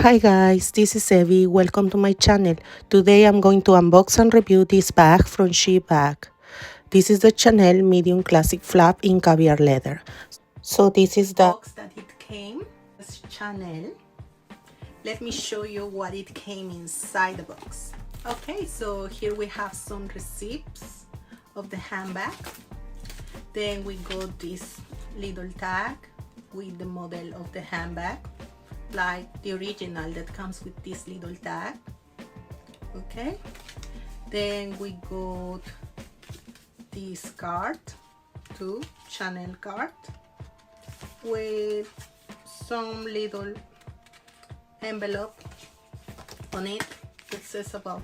Hi guys, this is Evie. Welcome to my channel. Today I'm going to unbox and review this bag from Shebag. This is the Chanel medium classic flap in caviar leather. So this is the box that it came. It's Chanel. Let me show you what it came inside the box. Okay, so here we have some receipts of the handbag. Then we got this little tag with the model of the handbag, like the original that comes with this little tag. Okay, then we got this card too, Chanel card, with some little envelope on it that says about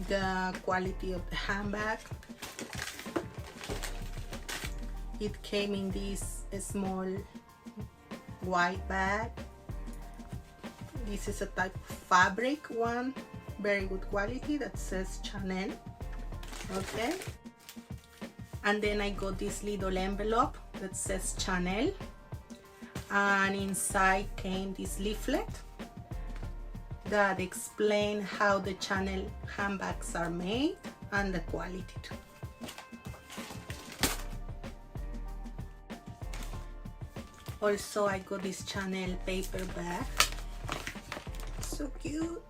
the quality of the handbag. It came in this small white bag. This is a type of fabric one, very good quality, that says Chanel. Okay, and then I got this little envelope that says Chanel, and inside came this leaflet that explain how the Chanel handbags are made and the quality too. Also, I got this Chanel paper bag, so cute.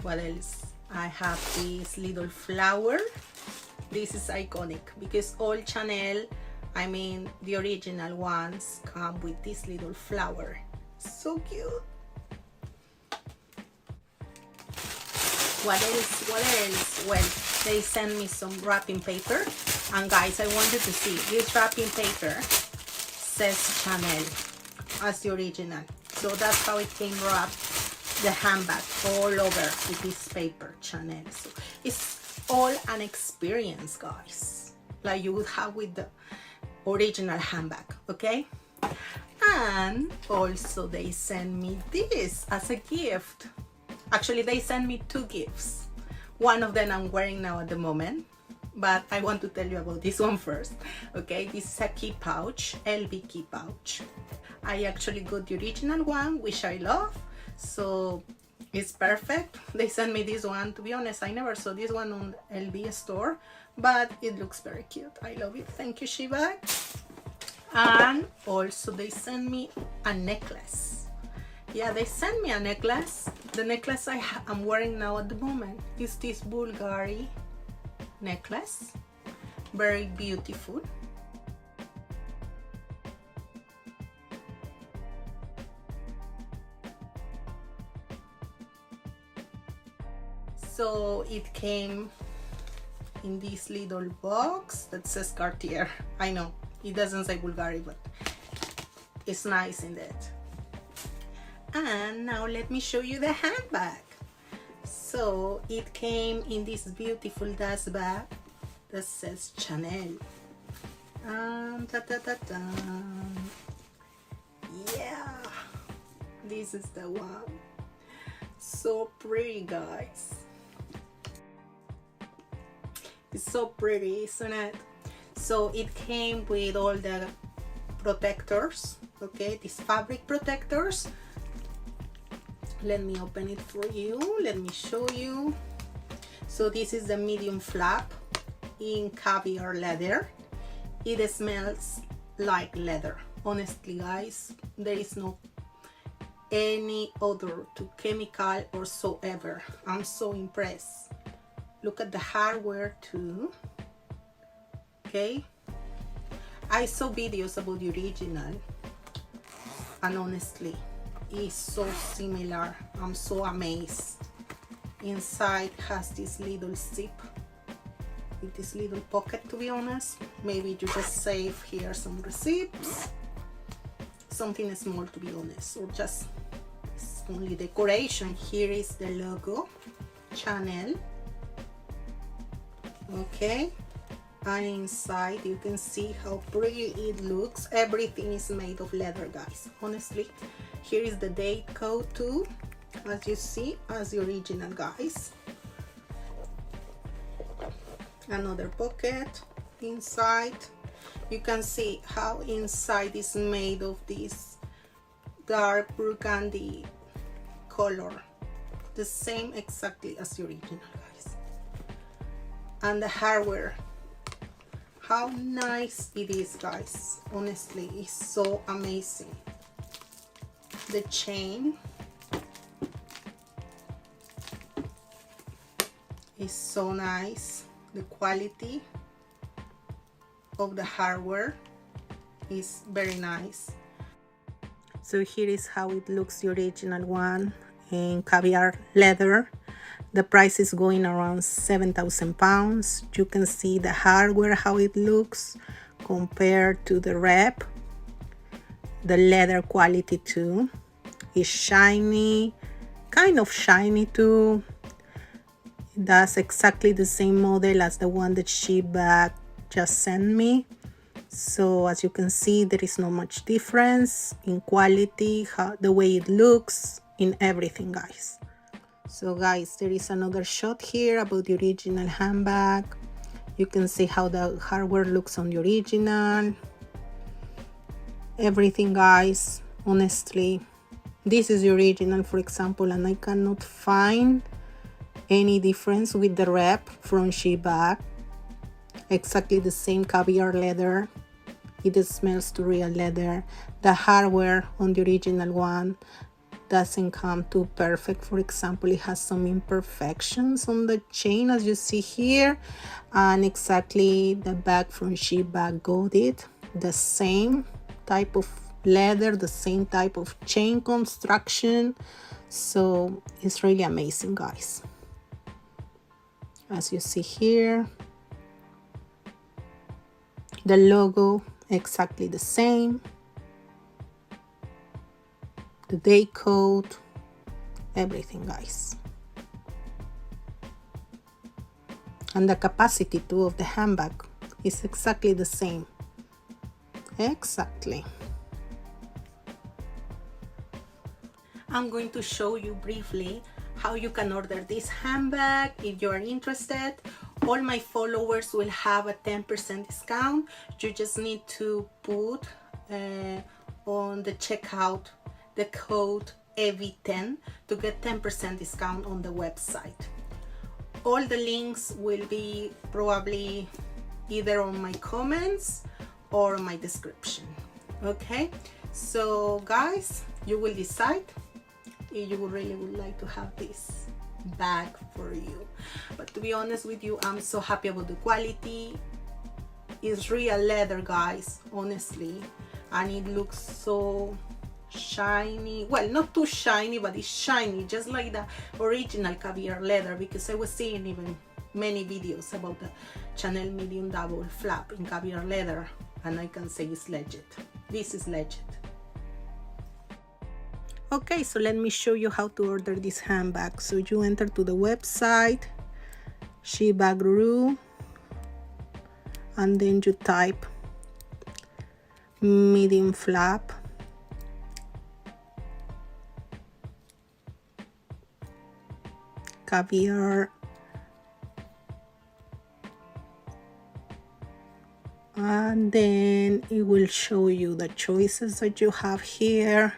What else? I have this little flower. This is iconic because all Chanel, I mean the original ones, come with this little flower. So cute. What else? What else? Well, they sent me some wrapping paper, and guys, I wanted to see this wrapping paper says Chanel as the original, so that's how it came wrapped, the handbag all over with this paper, Chanel. So it's all an experience, guys, like you would have with the original handbag. Okay, and also they sent me this as a gift. Actually, they sent me two gifts. One of them I'm wearing now at the moment, but I want to tell you about this one first. Okay, this is a key pouch, LV key pouch. I actually got the original one, which I love, so it's perfect. They sent me this one. To be honest, I never saw this one on LV store, but it looks very cute. I love it. Thank you, Shebag. And also they sent me a necklace. Yeah, they sent me a necklace. The necklace I'm wearing now at the moment is this Bulgari necklace. Very beautiful. So it came in this little box that says Cartier. I know it doesn't say Bulgari, but it's nice in that. And now let me show you the handbag. So it came in this beautiful dust bag that says Chanel. Yeah, this is the one. So pretty, guys. It's so pretty, isn't it? So it came with all the protectors. Okay, these fabric protectors. Let me open it for you. Let me show you. So this is the medium flap in caviar leather. It smells like leather. Honestly, guys, there is no any odor to chemical or so ever. I'm so impressed. Look at the hardware too. Okay, I saw videos about the original, and honestly, is so similar. I'm so amazed. Inside has this little zip with this little pocket, to be honest. Maybe you just save here some receipts, something small, to be honest, or just it's only decoration. Here is the logo, Chanel. Okay, and inside you can see how pretty it looks. Everything is made of leather, guys, honestly. Here is the date code too, as you see, as the original, guys. Another pocket inside. You can see how inside is made of this dark burgundy color, the same exactly as the original, guys. And the hardware, how nice it is, guys. Honestly, it's so amazing. The chain is so nice. The quality of the hardware is very nice. So here is how it looks, the original one in caviar leather. The price is going around £7,000. You can see the hardware, how it looks compared to the rep. The leather quality too is shiny, kind of shiny too. That's exactly the same model as the one that Shebag just sent me. So as you can see, there is not much difference in quality, the way it looks, in everything, guys. So guys, there is another shot here about the original handbag. You can see how the hardware looks on the original. Everything, guys, honestly, this is the original, for example, and I cannot find any difference with the rep from Shebag. Exactly the same caviar leather. It smells to real leather. The hardware on the original one doesn't come too perfect. For example, it has some imperfections on the chain, as you see here, and exactly the bag from Shebag got it. The same type of leather, the same type of chain construction. So it's really amazing, guys. As you see here, the logo exactly the same, the date code, everything, guys. And the capacity too of the handbag is exactly the same. Exactly. I'm going to show you briefly how you can order this handbag if you are interested. All my followers will have a 10% discount. You just need to put on the checkout the code EV10 to get 10% discount on the website. All the links will be probably either on my comments or my description. Okay, so guys, you will decide if you really would like to have this bag for you. But to be honest with you, I'm so happy about the quality. It's real leather, guys, honestly, and it looks so shiny. Well, not too shiny, but it's shiny, just like the original caviar leather, because I was seeing even many videos about the Chanel medium double flap in caviar leather, and I can say it's legit. This is legit. Okay, so let me show you how to order this handbag. So you enter to the website Shebag, and then you type medium flap, caviar, and then it will show you the choices that you have here,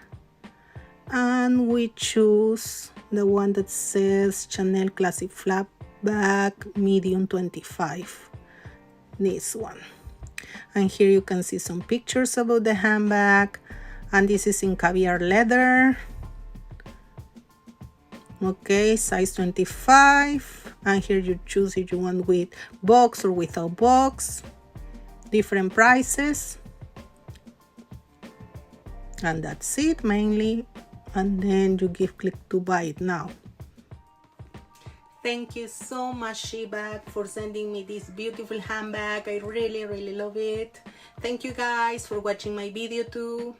and we choose the one that says Chanel Classic Flap Bag medium 25, this one. And here you can see some pictures about the handbag, and this is in caviar leather. Okay, size 25, and here you choose if you want with box or without box, different prices, and that's it mainly. And then you click to buy it now. Thank you so much, Shebag, for sending me this beautiful handbag. I really love it. Thank you guys for watching my video too.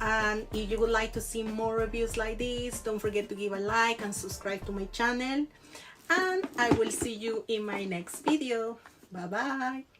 And if you would like to see more reviews like this, don't forget to give a like and subscribe to my channel. And I will see you in my next video. Bye bye.